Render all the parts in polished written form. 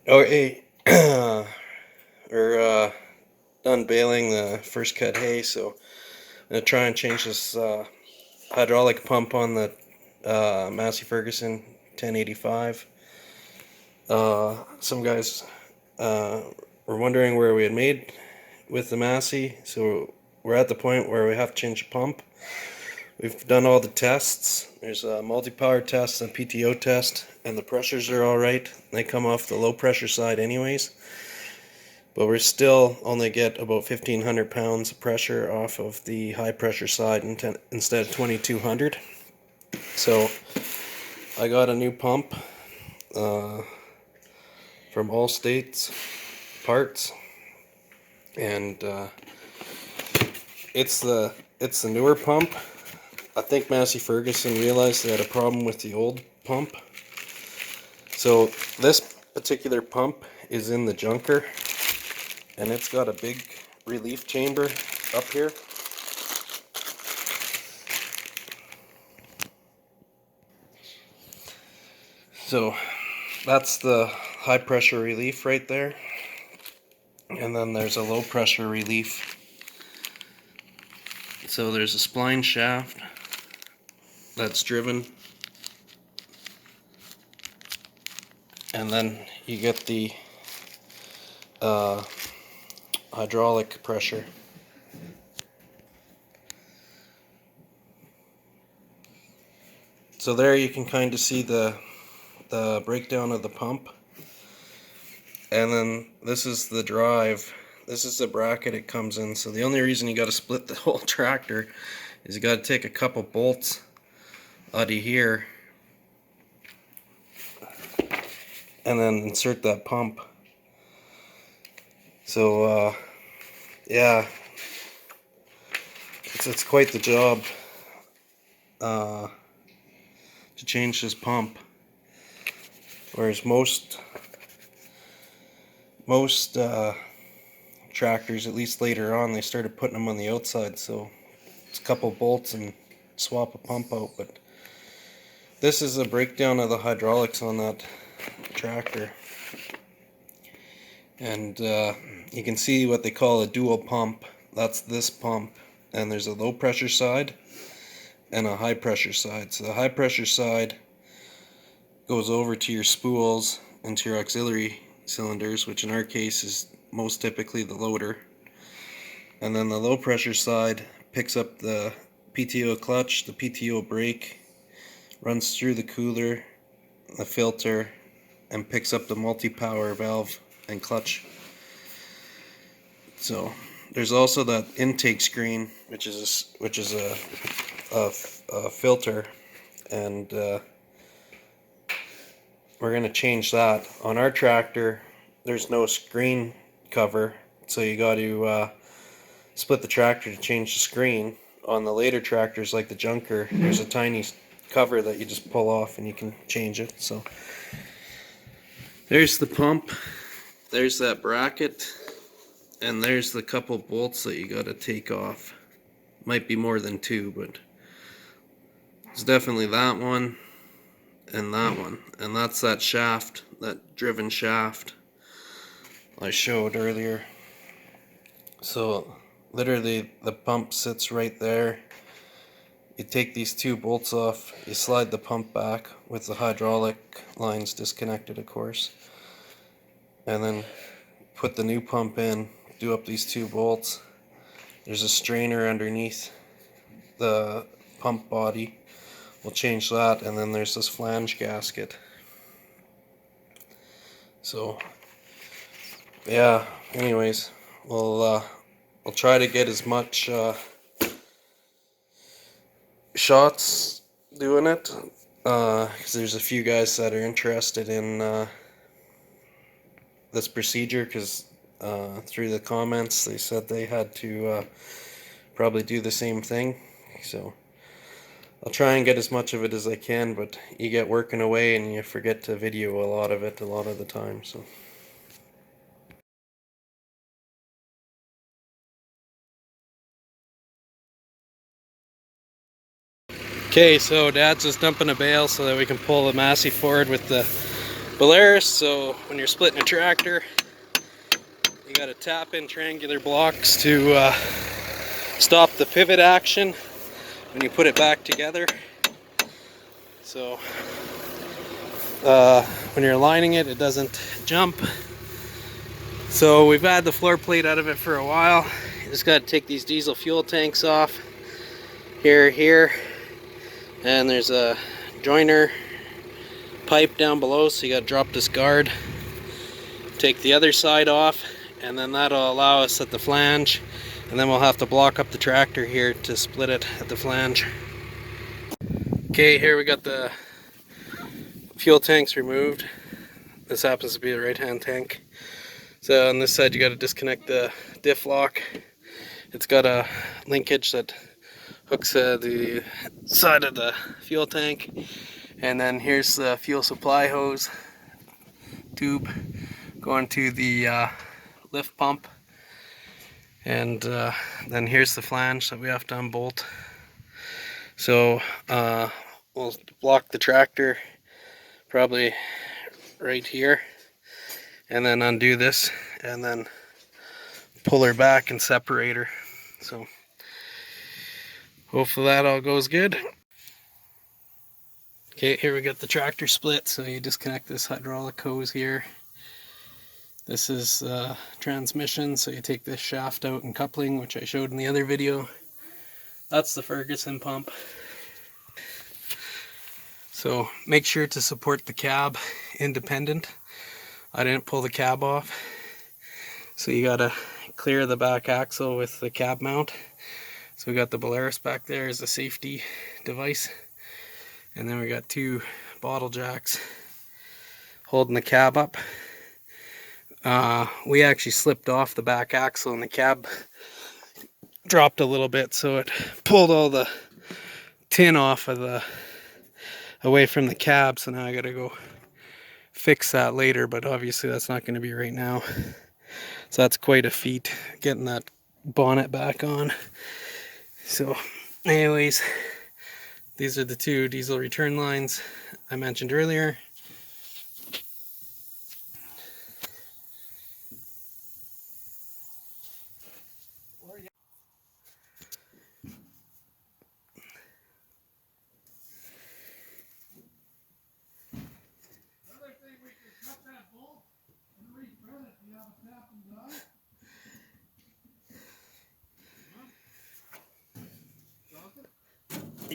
Okay, we're done baling the first cut hay, so I'm gonna try and change this hydraulic pump on the Massey Ferguson 1085. Some guys were wondering where we had made with the Massey, so we're at the point where we have to change the pump. We've done all the tests. There's a multi-power test and PT2 test, and the pressures are all right. They come off the low pressure side anyways. But we're still only get about 1,500 pounds of pressure off of the high pressure side instead of 2,200. So I got a new pump from Allstate's Parts, and it's the newer pump. I think Massey Ferguson realized they had a problem with the old pump. So this particular pump is in the junker, and it's got a big relief chamber up here. So that's the high pressure relief right there, and then there's a low pressure relief. So there's a spline shaft that's driven, and then you get the hydraulic pressure. So there you can kind of see the breakdown of the pump. And then this is the drive. This is the bracket it comes in. So the only reason you got to split the whole tractor is you got to take a couple bolts out of here and then insert that pump. So yeah, it's quite the job to change this pump. Whereas most tractors, at least later on, they started putting them on the outside, so it's a couple bolts and swap a pump out. But this is a breakdown of the hydraulics on that tractor, and you can see what they call a dual pump. That's this pump, and there's a low pressure side and a high pressure side. So the high pressure side goes over to your spools and to your auxiliary cylinders, which in our case is most typically the loader. And then the low pressure side picks up the PTO clutch, the PTO brake, runs through the cooler, the filter, and picks up the multi-power valve and clutch. So there's also that intake screen, which is a filter, and we're going to change that. On our tractor, there's no screen cover, so you got to split the tractor to change the screen. On the later tractors, like the junker, there's a tiny cover that you just pull off and you can change it. So there's the pump, there's that bracket, and there's the couple bolts that you got to take off. Might be more than two, but it's definitely that one and that one, and that's that shaft, that driven shaft I showed earlier. So literally the pump sits right there. You take these two bolts off, you slide the pump back with the hydraulic lines disconnected, of course, and then put the new pump in, do up these two bolts. There's a strainer underneath the pump body. We'll change that, and then there's this flange gasket. So yeah, anyways, we'll try to get as much shots doing it, because there's a few guys that are interested in this procedure, because through the comments they said they had to probably do the same thing. So I'll try and get as much of it as I can, but you get working away and you forget to video a lot of it a lot of the time. So okay, so Dad's just dumping a bale so that we can pull the Massey forward with the Polaris. So when you're splitting a tractor, you got to tap in triangular blocks to stop the pivot action when you put it back together. So when you're aligning it, it doesn't jump. So we've had the floor plate out of it for a while. You just got to take these diesel fuel tanks off here, and there's a joiner pipe down below, so you got to drop this guard, take the other side off, and then that'll allow us at the flange, and then we'll have to block up the tractor here to split it at the flange. Okay, here we got the fuel tanks removed. This happens to be the right hand tank. So on this side you got to disconnect the diff lock. It's got a linkage that hooks the side of the fuel tank, and then here's the fuel supply hose tube going to the lift pump, and then here's the flange that we have to unbolt. So we'll block the tractor probably right here, and then undo this, and then pull her back and separate her. So hopefully that all goes good. Okay, here we got the tractor split. So you disconnect this hydraulic hose here. This is transmission, so you take this shaft out and coupling, which I showed in the other video. That's the Ferguson pump. So make sure to support the cab independent. I didn't pull the cab off. So you gotta clear the back axle with the cab mount. So we got the Polaris back there as a safety device. And then we got two bottle jacks holding the cab up. We actually slipped off the back axle and the cab dropped a little bit, so it pulled all the tin off of the away from the cab. So now I gotta go fix that later, but obviously that's not going to be right now. So that's quite a feat, getting that bonnet back on. So anyways, these are the two diesel return lines I mentioned earlier.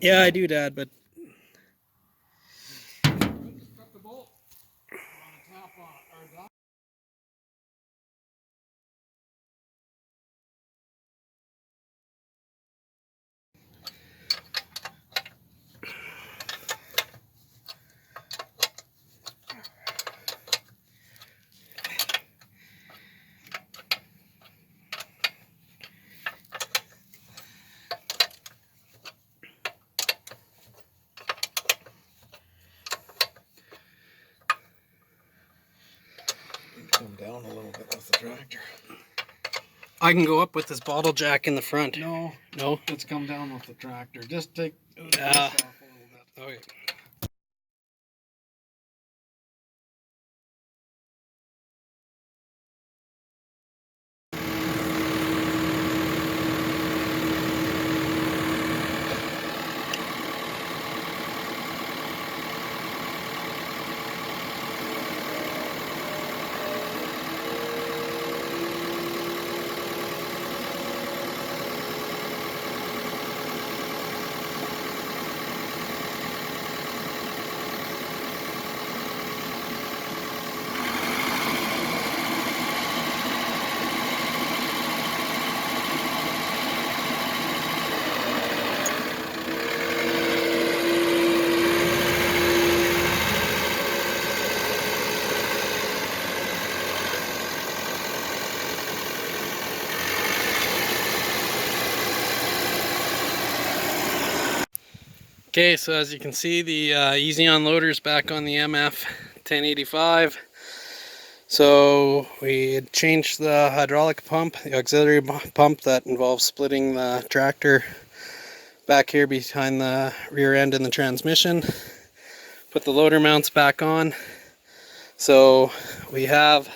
Yeah, I do, Dad, but come down a little bit with the tractor. I can go up with this bottle jack in the front. No, No? let's come down with the tractor. Just take this Yeah. off a little bit. Okay. Okay, so as you can see, the easy on loader's back on the MF 1085. So we had changed the hydraulic pump, the auxiliary pump that involves splitting the tractor back here behind the rear end and the transmission. Put the loader mounts back on. So we have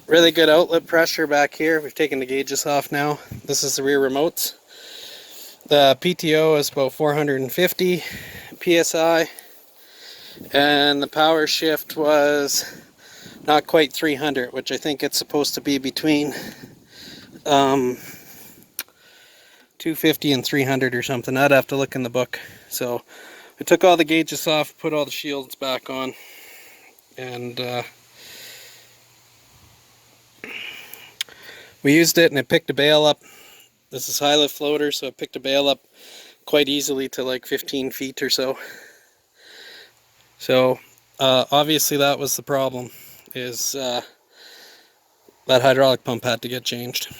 really good outlet pressure back here. We've taken the gauges off now. This is the rear remotes. The PTO is about 450 psi, and the power shift was not quite 300, which I think it's supposed to be between 250 and 300 or something. I'd have to look in the book. So I took all the gauges off, put all the shields back on, and we used it, and it picked a bale up. This is high lift floater, so it picked a bale up quite easily to like 15 feet or so. So obviously that was the problem, is that hydraulic pump had to get changed.